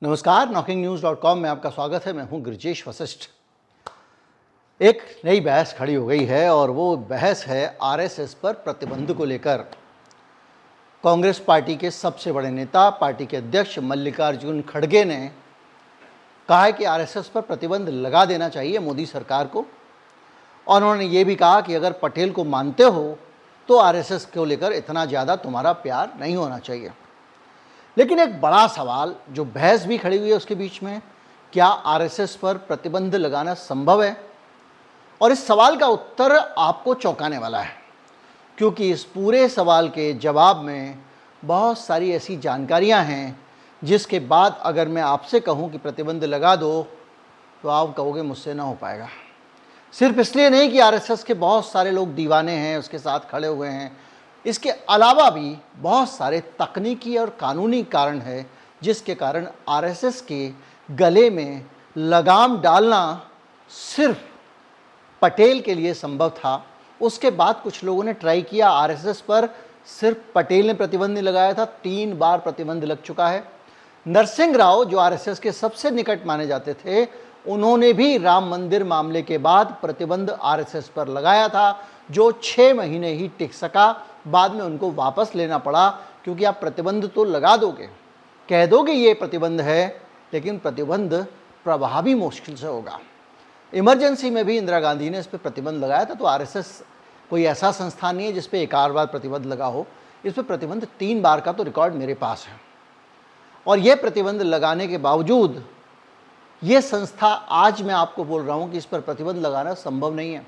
नमस्कार, knocking-news.com में आपका स्वागत है। मैं हूं गिरिजेश वशिष्ठ। एक नई बहस खड़ी हो गई है और वो बहस है आरएसएस पर प्रतिबंध को लेकर। कांग्रेस पार्टी के सबसे बड़े नेता, पार्टी के अध्यक्ष मल्लिकार्जुन खड़गे ने कहा है कि आरएसएस पर प्रतिबंध लगा देना चाहिए मोदी सरकार को, और उन्होंने ये भी कहा कि अगर पटेल को मानते हो तो आरएसएस को लेकर इतना ज़्यादा तुम्हारा प्यार नहीं होना चाहिए। लेकिन एक बड़ा सवाल जो बहस भी खड़ी हुई है उसके बीच में, क्या आरएसएस पर प्रतिबंध लगाना संभव है? और इस सवाल का उत्तर आपको चौंकाने वाला है, क्योंकि इस पूरे सवाल के जवाब में बहुत सारी ऐसी जानकारियां हैं जिसके बाद अगर मैं आपसे कहूं कि प्रतिबंध लगा दो तो आप कहोगे मुझसे ना हो पाएगा। सिर्फ इसलिए नहीं कि आरएसएस के बहुत सारे लोग दीवाने हैं, उसके साथ खड़े हुए हैं, इसके अलावा भी बहुत सारे तकनीकी और कानूनी कारण है जिसके कारण आरएसएस के गले में लगाम डालना सिर्फ पटेल के लिए संभव था। उसके बाद कुछ लोगों ने ट्राई किया आरएसएस पर, सिर्फ पटेल ने प्रतिबंध नहीं लगाया था, 3 बार प्रतिबंध लग चुका है। नरसिंह राव जो आरएसएस के सबसे निकट माने जाते थे, उन्होंने भी राम मंदिर मामले के बाद प्रतिबंध आरएसएस पर लगाया था, जो 6 महीने ही टिक सका। बाद में उनको वापस लेना पड़ा, क्योंकि आप प्रतिबंध तो लगा दोगे, कह दोगे ये प्रतिबंध है, लेकिन प्रतिबंध प्रभावी मुश्किल से होगा। इमरजेंसी में भी इंदिरा गांधी ने इस पर प्रतिबंध लगाया था, तो आरएसएस कोई ऐसा संस्थान नहीं है जिस पे एक आध बार प्रतिबंध लगा हो। इस पर प्रतिबंध 3 बार का तो रिकॉर्ड मेरे पास है, और ये प्रतिबंध लगाने के बावजूद ये संस्था, आज मैं आपको बोल रहा हूँ कि इस पर प्रतिबंध लगाना संभव नहीं है,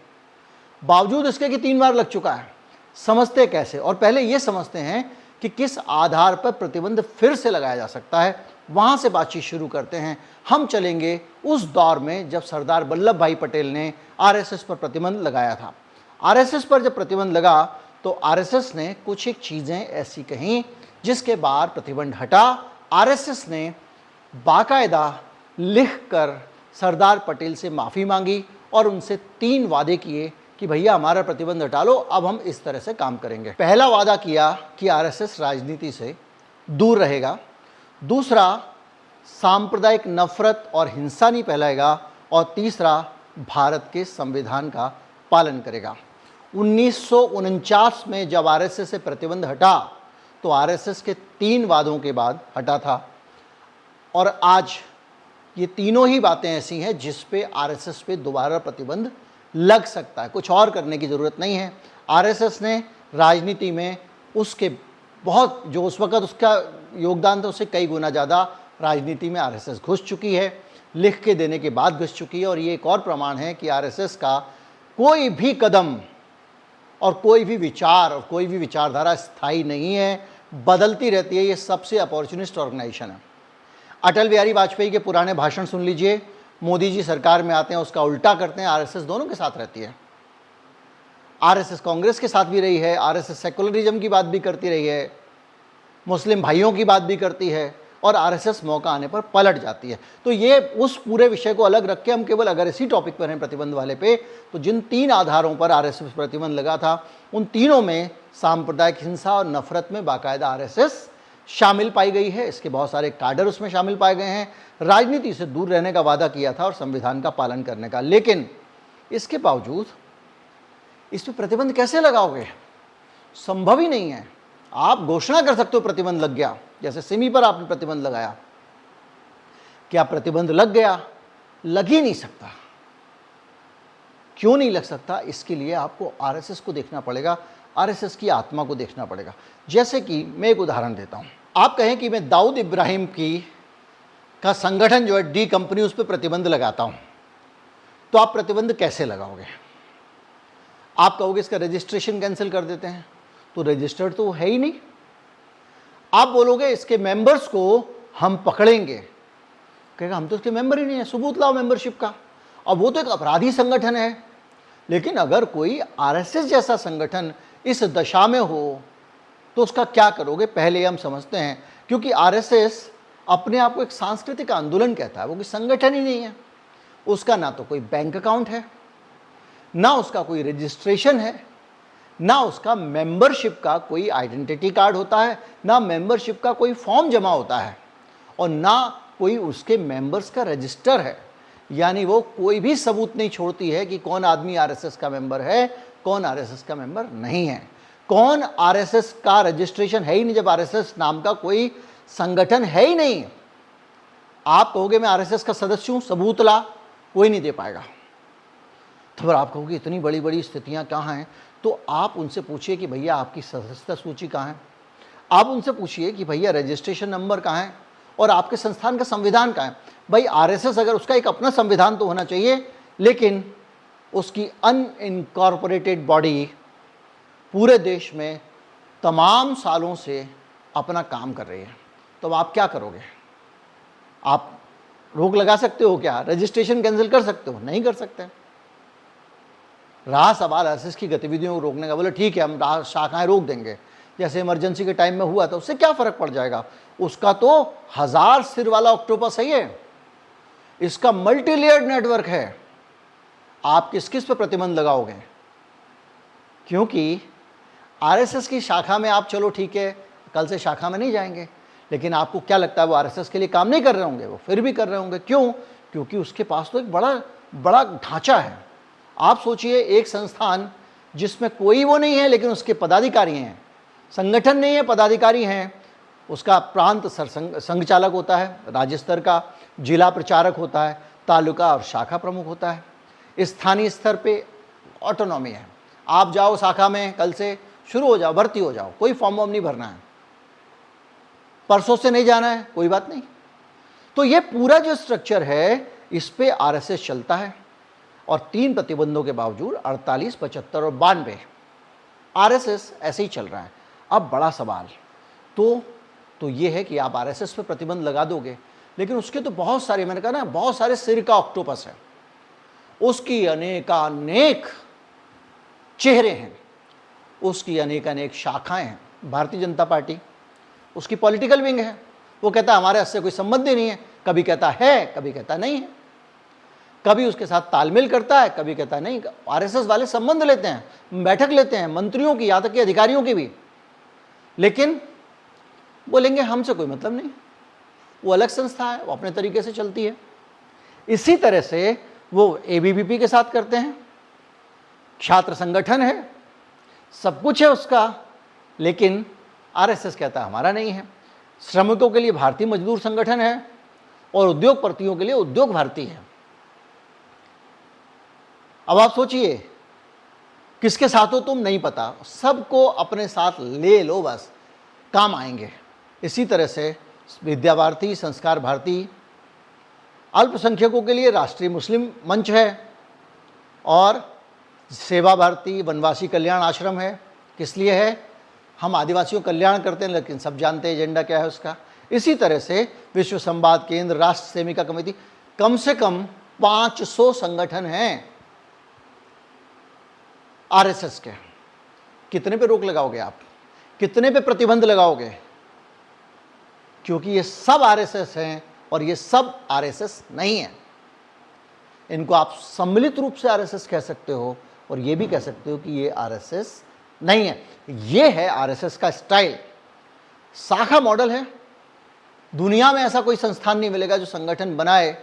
बावजूद इसके कि 3 बार लग चुका है। समझते कैसे? और पहले ये समझते हैं कि किस आधार पर प्रतिबंध फिर से लगाया जा सकता है, वहाँ से बातचीत शुरू करते हैं। हम चलेंगे उस दौर में जब सरदार वल्लभ भाई पटेल ने आरएसएस पर प्रतिबंध लगाया था। आरएसएस पर जब प्रतिबंध लगा तो आरएसएस ने कुछ एक चीज़ें ऐसी कहीं जिसके बाद प्रतिबंध हटा। आरएसएस ने बाकायदा लिख कर सरदार पटेल से माफ़ी मांगी और उनसे 3 वादे किए कि भैया हमारा प्रतिबंध हटा लो, अब हम इस तरह से काम करेंगे। पहला वादा किया कि आरएसएस राजनीति से दूर रहेगा, दूसरा सांप्रदायिक नफरत और हिंसा नहीं फैलाएगा, और तीसरा भारत के संविधान का पालन करेगा। 1949 में जब आरएसएस से प्रतिबंध हटा तो आरएसएस के 3 वादों के बाद हटा था, और आज ये तीनों ही बातें ऐसी हैं जिस पे आरएसएस पे दोबारा प्रतिबंध लग सकता है। कुछ और करने की ज़रूरत नहीं है। आरएसएस ने राजनीति में उसके बहुत, जो उस वक़्त उसका योगदान था उससे कई गुना ज़्यादा राजनीति में आरएसएस घुस चुकी है, लिख के देने के बाद घुस चुकी है। और ये एक और प्रमाण है कि आरएसएस का कोई भी कदम और कोई भी विचार और कोई भी विचारधारा स्थायी नहीं है, बदलती रहती है। ये सबसे अपॉर्चुनिस्ट ऑर्गेनाइजेशन है। अटल बिहारी वाजपेयी के पुराने भाषण सुन लीजिए, मोदी जी सरकार में आते हैं उसका उल्टा करते हैं। आरएसएस दोनों के साथ रहती है। आरएसएस कांग्रेस के साथ भी रही है, आरएसएस सेकुलरिज्म की बात भी करती रही है, मुस्लिम भाइयों की बात भी करती है, और आरएसएस मौका आने पर पलट जाती है। तो ये उस पूरे विषय को अलग रख के हम केवल अगर इसी टॉपिक पर हैं प्रतिबंध वाले पे, तो जिन 3 आधारों पर आरएसएस प्रतिबंध लगा था उन तीनों में सांप्रदायिक हिंसा और नफरत में बाकायदा आरएसएस शामिल पाई गई है। इसके बहुत सारे काडर उसमें शामिल पाए गए हैं। राजनीति से दूर रहने का वादा किया था और संविधान का पालन करने का, लेकिन इसके बावजूद इस पर प्रतिबंध कैसे लगाओगे? संभव ही नहीं है। आप घोषणा कर सकते हो प्रतिबंध लग गया, जैसे सिमी पर आपने प्रतिबंध लगाया। क्या प्रतिबंध लग गया? लग ही नहीं सकता। क्यों नहीं लग सकता? इसके लिए आपको आरएसएस को देखना पड़ेगा, आरएसएस की आत्मा को देखना पड़ेगा। जैसे कि मैं एक उदाहरण देता हूं। आप कहें कि मैं दाऊद इब्राहिम का संगठन जो है डी कंपनी, उस पर प्रतिबंध लगाता हूं, तो आप प्रतिबंध कैसे लगाओगे? आप कहोगे इसका रजिस्ट्रेशन कैंसिल कर देते हैं, तो रजिस्टर्ड तो है ही नहीं। आप बोलोगे इसके मेंबर्स को हम पकड़ेंगे, कहेगा हम तो इसके मेंबर ही नहीं है, सबूत लाओ मेंबरशिप का। अब वो तो एक अपराधी संगठन है। लेकिन अगर कोई आरएसएस जैसा संगठन इस दशा में हो तो उसका क्या करोगे? पहले हम समझते हैं, क्योंकि आरएसएस अपने आप को एक सांस्कृतिक आंदोलन कहता है, वो कोई संगठन ही नहीं है। उसका ना तो कोई बैंक अकाउंट है, ना उसका कोई रजिस्ट्रेशन है, ना उसका मेंबरशिप का कोई आइडेंटिटी कार्ड होता है, ना मेंबरशिप का कोई फॉर्म जमा होता है, और ना कोई उसके मेंबर्स का रजिस्टर है, यानी वो कोई भी सबूत नहीं छोड़ती है कि कौन आदमी आरएसएस का मेंबर है, कौन आरएसएस का मेंबर नहीं है, कौन आरएसएस का रजिस्ट्रेशन है ही नहीं। जब आरएसएस नाम का कोई संगठन है ही नहीं, आप कहोगे मैं आरएसएस का सदस्य हूं, सबूत ला, कोई नहीं दे पाएगा। तो फिर आप कहोगे इतनी बड़ी बड़ी स्थितियां कहाँ हैं, तो आप उनसे पूछिए कि भैया आपकी सदस्यता सूची कहाँ है, आप उनसे पूछिए कि भैया रजिस्ट्रेशन नंबर कहाँ है और आपके संस्थान का संविधान कहाँ है। भाई आरएसएस अगर उसका एक अपना संविधान तो होना चाहिए, लेकिन उसकी अनइनकॉर्पोरेटेड बॉडी पूरे देश में तमाम सालों से अपना काम कर रही है, तो आप क्या करोगे? आप रोक लगा सकते हो क्या? रजिस्ट्रेशन कैंसिल कर सकते हो? नहीं कर सकते। रहा सवाल आरएसएस की गतिविधियों को रोकने का, बोले ठीक है हम शाखाएं रोक देंगे, जैसे इमरजेंसी के टाइम में हुआ था, उससे क्या फर्क पड़ जाएगा? उसका तो 1000 सिर वाला ऑक्टोपस है ये, इसका मल्टी लेयर्ड नेटवर्क है। आप किस किस पे प्रतिबंध लगाओगे? क्योंकि आरएसएस की शाखा में आप चलो ठीक है कल से शाखा में नहीं जाएंगे, लेकिन आपको क्या लगता है वो आरएसएस के लिए काम नहीं कर रहे होंगे? वो फिर भी कर रहे होंगे। क्यों? क्योंकि उसके पास तो एक बड़ा ढांचा है। आप सोचिए एक संस्थान जिसमें कोई वो नहीं है लेकिन उसके पदाधिकारी हैं, संगठन नहीं है पदाधिकारी हैं, उसका प्रांत संघ चालक होता है, राज्य स्तर का जिला प्रचारक होता है, तालुका और शाखा प्रमुख होता है, स्थानीय स्तर पे ऑटोनॉमी है। आप जाओ शाखा में, कल से शुरू हो जाओ, भर्ती हो जाओ, कोई फॉर्म वॉर्म नहीं भरना है, परसों से नहीं जाना है, कोई बात नहीं। तो ये पूरा जो स्ट्रक्चर है इस पे आरएसएस चलता है, और 3 प्रतिबंधों के बावजूद 48, 75 और 92 आरएसएस ऐसे ही चल रहा है। अब बड़ा सवाल तो ये है कि आप आरएसएस पे प्रतिबंध लगा दोगे, लेकिन उसके तो बहुत सारे, मैंने कहा ना, बहुत सारे सिर का ऑक्टोपस है, उसकी अनेकानेक चेहरे हैं, उसकी अनेकानेक शाखाएं हैं। भारतीय जनता पार्टी उसकी पॉलिटिकल विंग है, वो कहता है हमारे इससे कोई संबंध ही नहीं है, कभी कहता है कभी कहता नहीं है, कभी उसके साथ तालमेल करता है कभी कहता है नहीं। आरएसएस वाले संबंध लेते हैं, बैठक लेते हैं मंत्रियों की, यहाँ तक कि अधिकारियों की भी, लेकिन बोलेंगे हमसे कोई मतलब नहीं, वो अलग संस्था है, वो अपने तरीके से चलती है। इसी तरह से वो एबीवीपी के साथ करते हैं, छात्र संगठन है, सब कुछ है उसका, लेकिन आरएसएस कहता है हमारा नहीं है। श्रमिकों के लिए भारतीय मजदूर संगठन है और उद्योगपतियों के लिए उद्योग भारती है। अब आप सोचिए किसके साथ हो तुम नहीं पता, सबको अपने साथ ले लो, बस काम आएंगे। इसी तरह से विद्या भारती, संस्कार भारती, अल्पसंख्यकों के लिए राष्ट्रीय मुस्लिम मंच है, और सेवा भारती, वनवासी कल्याण आश्रम है। किस लिए है? हम आदिवासियों कल्याण करते हैं, लेकिन सब जानते हैं एजेंडा क्या है उसका। इसी तरह से विश्व संवाद केंद्र, राष्ट्र सेविका कमेटी, कम से कम 500 संगठन हैं आरएसएस के। कितने पे रोक लगाओगे आप? कितने पे प्रतिबंध लगाओगे? क्योंकि ये सब आरएसएस हैं और ये सब आरएसएस नहीं है। इनको आप सम्मिलित रूप से आरएसएस कह सकते हो और ये भी कह सकते हो कि ये आरएसएस नहीं है। ये है आरएसएस का स्टाइल, शाखा मॉडल है। दुनिया में ऐसा कोई संस्थान नहीं मिलेगा जो संगठन बनाए,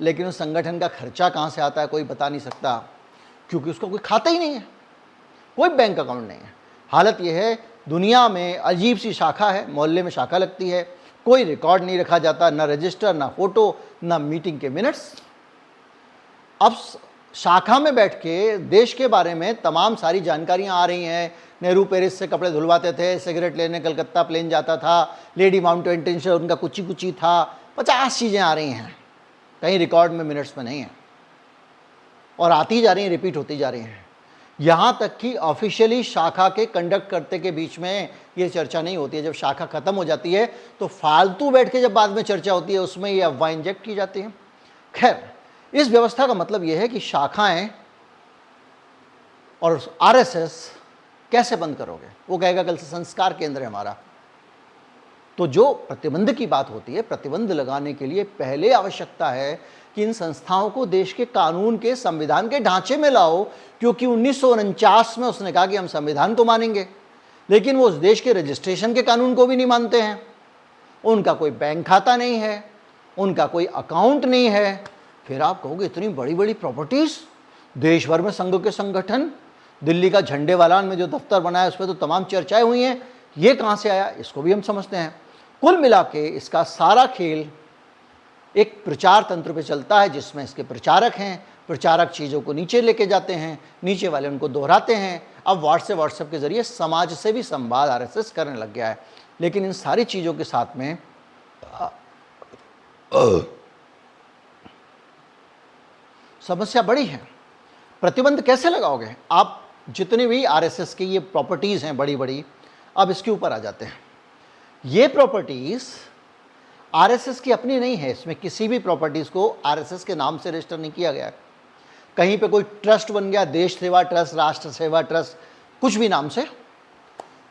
लेकिन उस संगठन का खर्चा कहाँ से आता है कोई बता नहीं सकता, क्योंकि उसका कोई खाता ही नहीं है, कोई बैंक अकाउंट नहीं है। हालत यह है, दुनिया में अजीब सी शाखा है, मोहल्ले में शाखा लगती है, कोई रिकॉर्ड नहीं रखा जाता, ना रजिस्टर, ना फोटो, ना मीटिंग के मिनट्स। अब शाखा में बैठ के देश के बारे में तमाम सारी जानकारियां आ रही हैं। नेहरू पेरिस से कपड़े धुलवाते थे, सिगरेट लेने कलकत्ता प्लेन जाता था, लेडी माउंटेन से उनका कुची कुची था, 50 चीज़ें आ रही हैं, कहीं रिकॉर्ड में मिनट्स में नहीं है, और आती जा रही हैं, रिपीट होती जा रही हैं। यहाँ तक कि ऑफिशियली शाखा के कंडक्ट करते के बीच में ये चर्चा नहीं होती है। जब शाखा खत्म हो जाती है तो फालतू बैठ के जब बाद में चर्चा होती है, उसमें ये अफवाह इंजेक्ट की जाती है। खैर, इस व्यवस्था का मतलब यह है कि शाखाएं और आरएसएस कैसे बंद करोगे? वो कहेगा कल से संस्कार केंद्र है हमारा। तो जो प्रतिबंध की बात होती है, प्रतिबंध लगाने के लिए पहले आवश्यकता है कि इन संस्थाओं को देश के कानून के, संविधान के ढांचे में लाओ, क्योंकि 1949 में उसने कहा कि हम संविधान तो मानेंगे, लेकिन वो उस देश के रजिस्ट्रेशन के कानून को भी नहीं मानते हैं। उनका कोई बैंक खाता नहीं है, उनका कोई अकाउंट नहीं है। फिर आप कहोगे इतनी बड़ी बड़ी प्रॉपर्टीज़, देश भर में संघ के संगठन, दिल्ली का झंडे वालान में जो दफ्तर बनाया उस पर तो तमाम चर्चाएं हुई हैं, ये कहाँ से आया, इसको भी हम समझते हैं। कुल मिला के इसका सारा खेल एक प्रचार तंत्र पे चलता है, जिसमें इसके प्रचारक हैं, प्रचारक चीज़ों को नीचे लेके जाते हैं, नीचे वाले उनको दोहराते हैं। अब व्हाट्सएप के ज़रिए समाज से भी संवाद आरएसएस करने लग गया है। लेकिन इन सारी चीज़ों के साथ में समस्या बड़ी है। प्रतिबंध कैसे लगाओगे आप? जितनी भी आरएसएस की ये प्रॉपर्टीज़ हैं बड़ी बड़ी, अब इसके ऊपर आ जाते हैं। ये प्रॉपर्टीज़ आरएसएस की अपनी नहीं है, इसमें किसी भी प्रॉपर्टीज़ को आरएसएस के नाम से रजिस्टर नहीं किया गया है। कहीं पे कोई ट्रस्ट बन गया, देश सेवा ट्रस्ट, राष्ट्र सेवा ट्रस्ट, कुछ भी नाम से,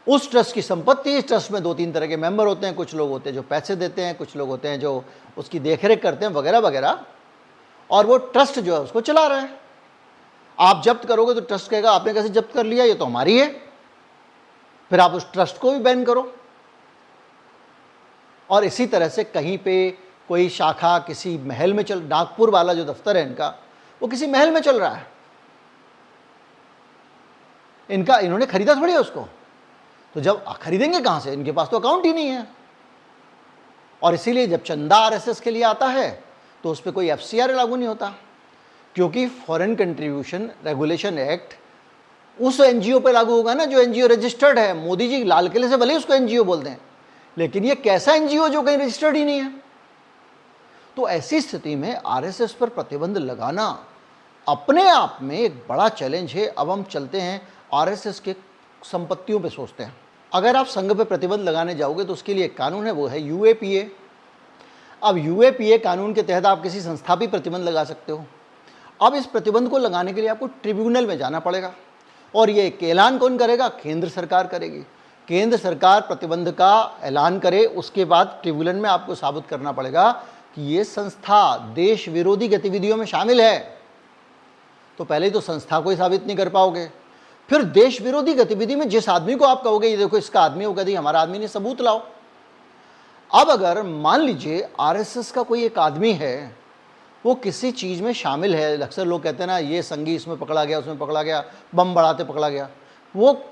उस ट्रस्ट की संपत्ति, इस ट्रस्ट में 2-3 तरह के मेंबर होते हैं। कुछ लोग होते हैं जो पैसे देते हैं, कुछ लोग होते हैं जो उसकी देखरेख करते हैं, वगैरह वगैरह, और वो ट्रस्ट जो है उसको चला रहा है। आप जब्त करोगे तो ट्रस्ट कहेगा आपने कैसे जब्त कर लिया, ये तो हमारी है। फिर आप उस ट्रस्ट को भी बैन करो। और इसी तरह से कहीं पे कोई शाखा किसी महल में चल, नागपुर वाला जो दफ्तर है इनका, वो किसी महल में चल रहा है। इन्होंने खरीदा थोड़ी है उसको, तो जब खरीदेंगे कहां से, इनके पास तो अकाउंट ही नहीं है। और इसीलिए जब चंदा आरएसएस के लिए आता है तो उस पर कोई एफसीआर लागू नहीं होता, क्योंकि फॉरेन कंट्रीब्यूशन रेगुलेशन एक्ट उस एनजीओ पे लागू होगा ना जो एनजीओ रजिस्टर्ड है। मोदी जी लाल किले से भले ही उसको एनजीओ बोलते हैं, लेकिन ये कैसा एनजीओ जो कहीं रजिस्टर्ड ही नहीं है। तो ऐसी स्थिति में आरएसएस पर प्रतिबंध लगाना अपने आप में एक बड़ा चैलेंज है। अब हम चलते हैं आरएसएस के संपत्तियों पे सोचते हैं। अगर आप संघ पे प्रतिबंध लगाने जाओगे तो उसके लिए एक कानून है, वो है यूएपीए। अब यूएपीए कानून के तहत आप किसी संस्था पर प्रतिबंध लगा सकते हो। अब इस प्रतिबंध को लगाने के लिए आपको ट्रिब्यूनल में जाना पड़ेगा, और ये ऐलान कौन करेगा? केंद्र सरकार करेगी। केंद्र सरकार प्रतिबंध का ऐलान करे, उसके बाद ट्रिब्यूनल में आपको साबित करना पड़ेगा कि ये संस्था देश विरोधी गतिविधियों में शामिल है। तो पहले तो संस्था को ही साबित नहीं कर पाओगे, फिर देश विरोधी गतिविधि में जिस आदमी को आप कहोगे ये देखो इसका आदमी, वो कहती हमारा आदमी नहीं, सबूत लाओ। अब अगर मान लीजिए आरएसएस का कोई एक आदमी है, वो किसी चीज़ में शामिल है, अक्सर लोग कहते हैं ना ये संगी इसमें पकड़ा गया, उसमें पकड़ा गया, बम बढ़ाते पकड़ा गया, वो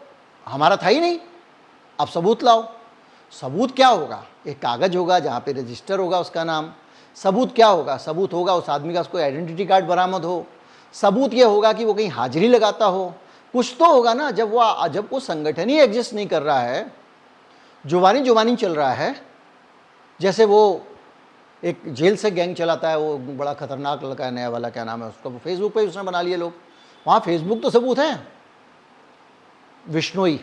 हमारा था ही नहीं, अब सबूत लाओ। सबूत क्या होगा? एक कागज़ होगा जहाँ पे रजिस्टर होगा उसका नाम। सबूत क्या होगा? सबूत होगा उस आदमी का कोई आइडेंटिटी कार्ड बरामद हो। सबूत ये होगा कि वो कहीं हाजिरी लगाता हो, कुछ तो होगा ना। जब वो संगठन ही एग्जिस्ट नहीं कर रहा है, जुबानी चल रहा है, जैसे वो एक जेल से गैंग चलाता है, वो बड़ा खतरनाक लड़का है नया वाला, क्या नाम है उसका, वो फेसबुक पे उसने बना लिए लोग, वहाँ फेसबुक तो सबूत है, विश्नोई।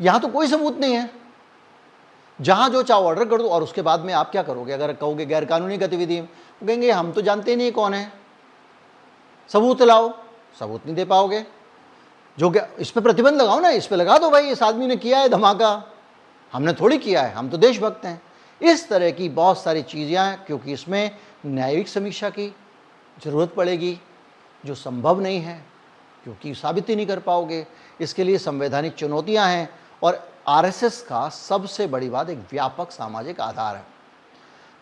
यहाँ तो कोई सबूत नहीं है, जहाँ जो चाहो ऑर्डर कर दो। और उसके बाद में आप क्या करोगे? अगर कहोगे गैरकानूनी गतिविधि, वो कहेंगे हम तो जानते ही नहीं कौन है, सबूत लाओ। सबूत नहीं दे पाओगे, जो क्या इस पर प्रतिबंध लगाओ ना, इस पर लगा दो भाई इस आदमी ने किया है धमाका, हमने थोड़ी किया है, हम तो देशभक्त हैं। इस तरह की बहुत सारी चीज़ें हैं, क्योंकि इसमें न्यायिक समीक्षा की ज़रूरत पड़ेगी, जो संभव नहीं है क्योंकि साबित ही नहीं कर पाओगे। इसके लिए संवैधानिक चुनौतियां हैं, और आरएसएस का सबसे बड़ी बात एक व्यापक सामाजिक आधार है।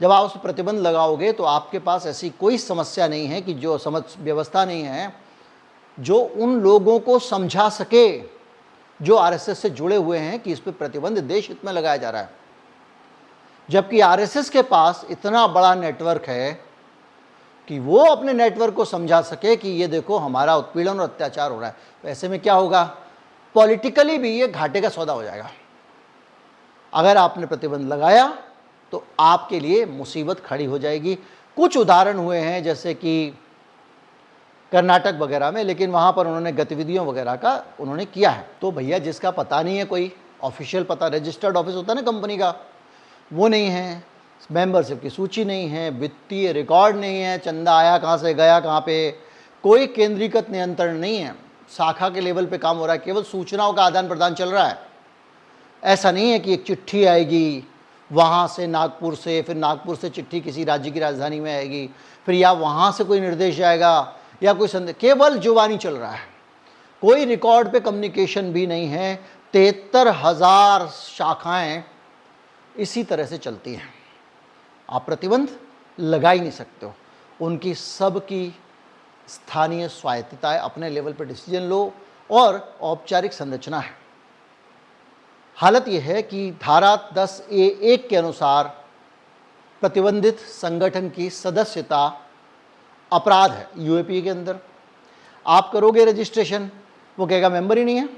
जब आप उस पर प्रतिबंध लगाओगे तो आपके पास ऐसी कोई समस्या नहीं है कि जो व्यवस्था नहीं है जो उन लोगों को समझा सके जो आरएसएस से जुड़े हुए हैं कि इस पर प्रतिबंध देश हित में लगाया जा रहा है। जबकि आरएसएस के पास इतना बड़ा नेटवर्क है कि वो अपने नेटवर्क को समझा सके कि ये देखो हमारा उत्पीड़न और अत्याचार हो रहा है। तो ऐसे में क्या होगा? पॉलिटिकली भी ये घाटे का सौदा हो जाएगा। अगर आपने प्रतिबंध लगाया तो आपके लिए मुसीबत खड़ी हो जाएगी। कुछ उदाहरण हुए हैं जैसे कि कर्नाटक वगैरह में, लेकिन वहाँ पर उन्होंने गतिविधियों वगैरह का उन्होंने किया है। तो भैया जिसका पता नहीं है, कोई ऑफिशियल पता, रजिस्टर्ड ऑफिस होता है ना कंपनी का, वो नहीं है, मेंबरशिप की सूची नहीं है, वित्तीय रिकॉर्ड नहीं है, चंदा आया कहाँ से, गया कहाँ पे, कोई केंद्रीकृत नियंत्रण नहीं है, शाखा के लेवल पे काम हो रहा है, केवल सूचनाओं का आदान प्रदान चल रहा है। ऐसा नहीं है कि एक चिट्ठी आएगी वहाँ से नागपुर से, फिर नागपुर से चिट्ठी किसी राज्य की राजधानी में आएगी, फिर या वहाँ से कोई निर्देश आएगा या कोई संदेश, केवल जुबानी चल रहा है, कोई रिकॉर्ड पे कम्युनिकेशन भी नहीं है। 73,000 शाखाएं इसी तरह से चलती हैं। आप प्रतिबंध लगा ही नहीं सकते हो। उनकी सबकी स्थानीय स्वायत्तता है, अपने लेवल पर डिसीजन लो और औपचारिक संरचना है। हालत यह है कि धारा 10(a)(1) के अनुसार प्रतिबंधित संगठन की सदस्यता अपराध है। यूएपीए के अंदर आप करोगे रजिस्ट्रेशन, वो कहेगा मेंबर ही नहीं है,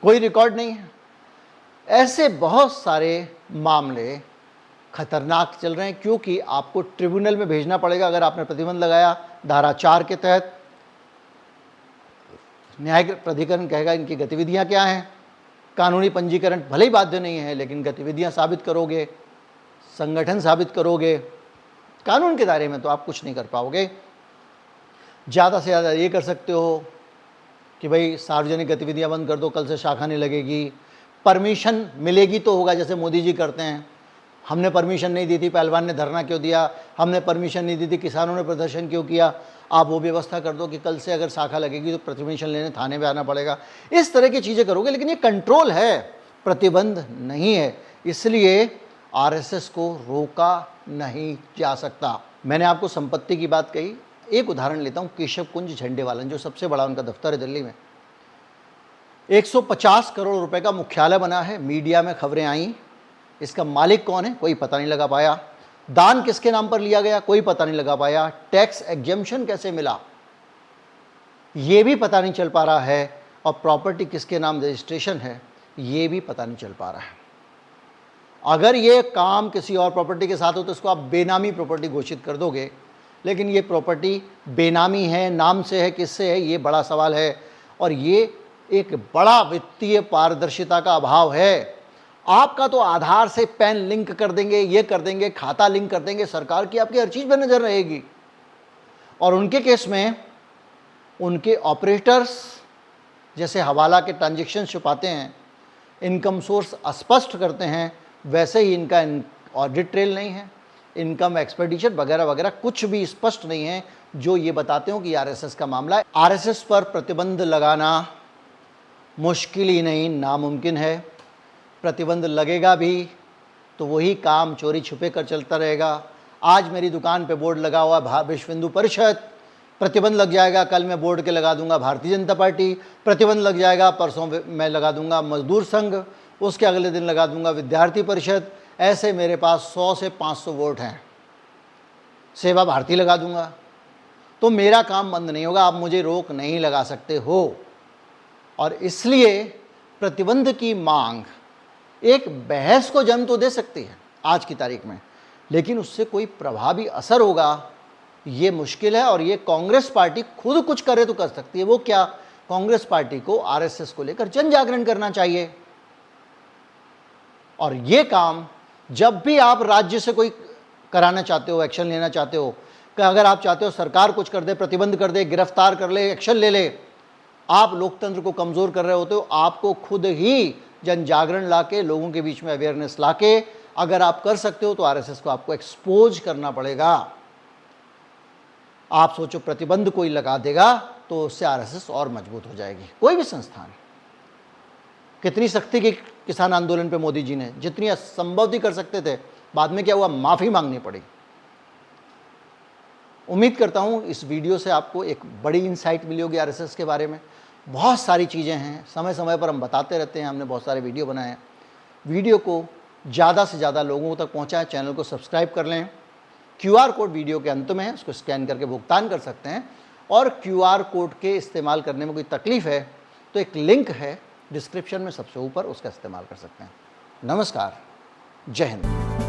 कोई रिकॉर्ड नहीं है। ऐसे बहुत सारे मामले खतरनाक चल रहे हैं, क्योंकि आपको ट्रिब्यूनल में भेजना पड़ेगा अगर आपने प्रतिबंध लगाया। धारा 4 के तहत न्यायिक प्राधिकरण कहेगा इनकी गतिविधियां क्या हैं। कानूनी पंजीकरण भले ही बाध्य नहीं है, लेकिन गतिविधियां साबित करोगे, संगठन साबित करोगे, कानून के दायरे में तो आप कुछ नहीं कर पाओगे। ज़्यादा से ज़्यादा ये कर सकते हो कि भाई सार्वजनिक गतिविधियां बंद कर दो, कल से शाखा नहीं लगेगी। परमिशन मिलेगी तो होगा, जैसे मोदी जी करते हैं। हमने परमिशन नहीं दी थी, पहलवान ने धरना क्यों दिया, हमने परमिशन नहीं दी थी, किसानों ने प्रदर्शन क्यों किया। आप वो व्यवस्था कर दो कि कल से अगर शाखा लगेगी तो परमिशन लेने थाने में आना पड़ेगा। इस तरह की चीज़ें करोगे, लेकिन ये कंट्रोल है, प्रतिबंध नहीं है। इसलिए आरएसएस को रोका नहीं जा सकता। मैंने आपको संपत्ति की बात कही, एक उदाहरण लेता हूँ। केशव कुंज झंडेवालन, जो सबसे बड़ा उनका दफ्तर है दिल्ली में, 150 करोड़ रुपए का मुख्यालय बना है। मीडिया में खबरें आई, इसका मालिक कौन है कोई पता नहीं लगा पाया। दान किसके नाम पर लिया गया कोई पता नहीं लगा पाया। टैक्स एग्जेम्पशन कैसे मिला ये भी पता नहीं चल पा रहा है, और प्रॉपर्टी किसके नाम रजिस्ट्रेशन है ये भी पता नहीं चल पा रहा है। अगर ये काम किसी और प्रॉपर्टी के साथ हो तो इसको आप बेनामी प्रॉपर्टी घोषित कर दोगे, लेकिन ये प्रॉपर्टी बेनामी है, नाम से है, किससे है, ये बड़ा सवाल है। और ये एक बड़ा वित्तीय पारदर्शिता का अभाव है। आपका तो आधार से पैन लिंक कर देंगे, ये कर देंगे, खाता लिंक कर देंगे, सरकार की आपकी हर चीज़ पर नज़र रहेगी। और उनके केस में उनके ऑपरेटर्स जैसे हवाला के ट्रांजैक्शन छुपाते हैं, इनकम सोर्स अस्पष्ट करते हैं, वैसे ही इनका ऑडिट ट्रेल नहीं है, इनकम एक्सपेंडिचर वगैरह वगैरह कुछ भी स्पष्ट नहीं है जो ये बताते हो कि आरएसएस का मामला है। आरएसएस पर प्रतिबंध लगाना मुश्किल ही नहीं, नामुमकिन है। प्रतिबंध लगेगा भी तो वही काम चोरी छुपे कर चलता रहेगा। आज मेरी दुकान पे बोर्ड लगा हुआ है विश्व हिंदू परिषद, प्रतिबंध लग जाएगा, कल मैं बोर्ड के लगा दूंगा भारतीय जनता पार्टी, प्रतिबंध लग जाएगा, परसों मैं लगा दूंगा मजदूर संघ, उसके अगले दिन लगा दूंगा विद्यार्थी परिषद। ऐसे मेरे पास 100 से 500 वोट हैं। सेवा भारती लगा दूंगा, तो मेरा काम बंद नहीं होगा, आप मुझे रोक नहीं लगा सकते हो। और इसलिए प्रतिबंध की मांग एक बहस को जन्म तो दे सकती है आज की तारीख में, लेकिन उससे कोई प्रभावी असर होगा ये मुश्किल है। और ये कांग्रेस पार्टी खुद कुछ करे तो कर सकती है। वो क्या, कांग्रेस पार्टी को आरएसएस को लेकर जन जागरण करना चाहिए। और ये काम जब भी आप राज्य से कोई कराना चाहते हो, एक्शन लेना चाहते हो, कि अगर आप चाहते हो सरकार कुछ कर दे, प्रतिबंध कर दे, गिरफ्तार कर ले, एक्शन ले ले, आप लोकतंत्र को कमज़ोर कर रहे होते हो। आपको खुद ही जन जागरण लाके, लोगों के बीच में अवेयरनेस लाके अगर आप कर सकते हो तो आरएसएस को आपको एक्सपोज करना पड़ेगा। आप सोचो प्रतिबंध कोई लगा देगा तो उससे आरएसएस और मजबूत हो जाएगी। कोई भी संस्थान, कितनी सख्ती की किसान आंदोलन पे मोदी जी ने, जितनी असंभव थी कर सकते थे, बाद में क्या हुआ, माफ़ी मांगनी पड़ी। उम्मीद करता हूँ इस वीडियो से आपको एक बड़ी इंसाइट मिली होगी आरएसएस के बारे में। बहुत सारी चीज़ें हैं, समय समय पर हम बताते रहते हैं, हमने बहुत सारे वीडियो बनाए हैं। वीडियो को ज़्यादा से ज़्यादा लोगों तक पहुँचाएं, चैनल को सब्सक्राइब कर लें। QR कोड वीडियो के अंत में है, उसको स्कैन करके भुगतान कर सकते हैं। और QR कोड के इस्तेमाल करने में कोई तकलीफ़ है तो एक लिंक है डिस्क्रिप्शन में सबसे ऊपर, उसका इस्तेमाल कर सकते हैं। नमस्कार, जय हिंद।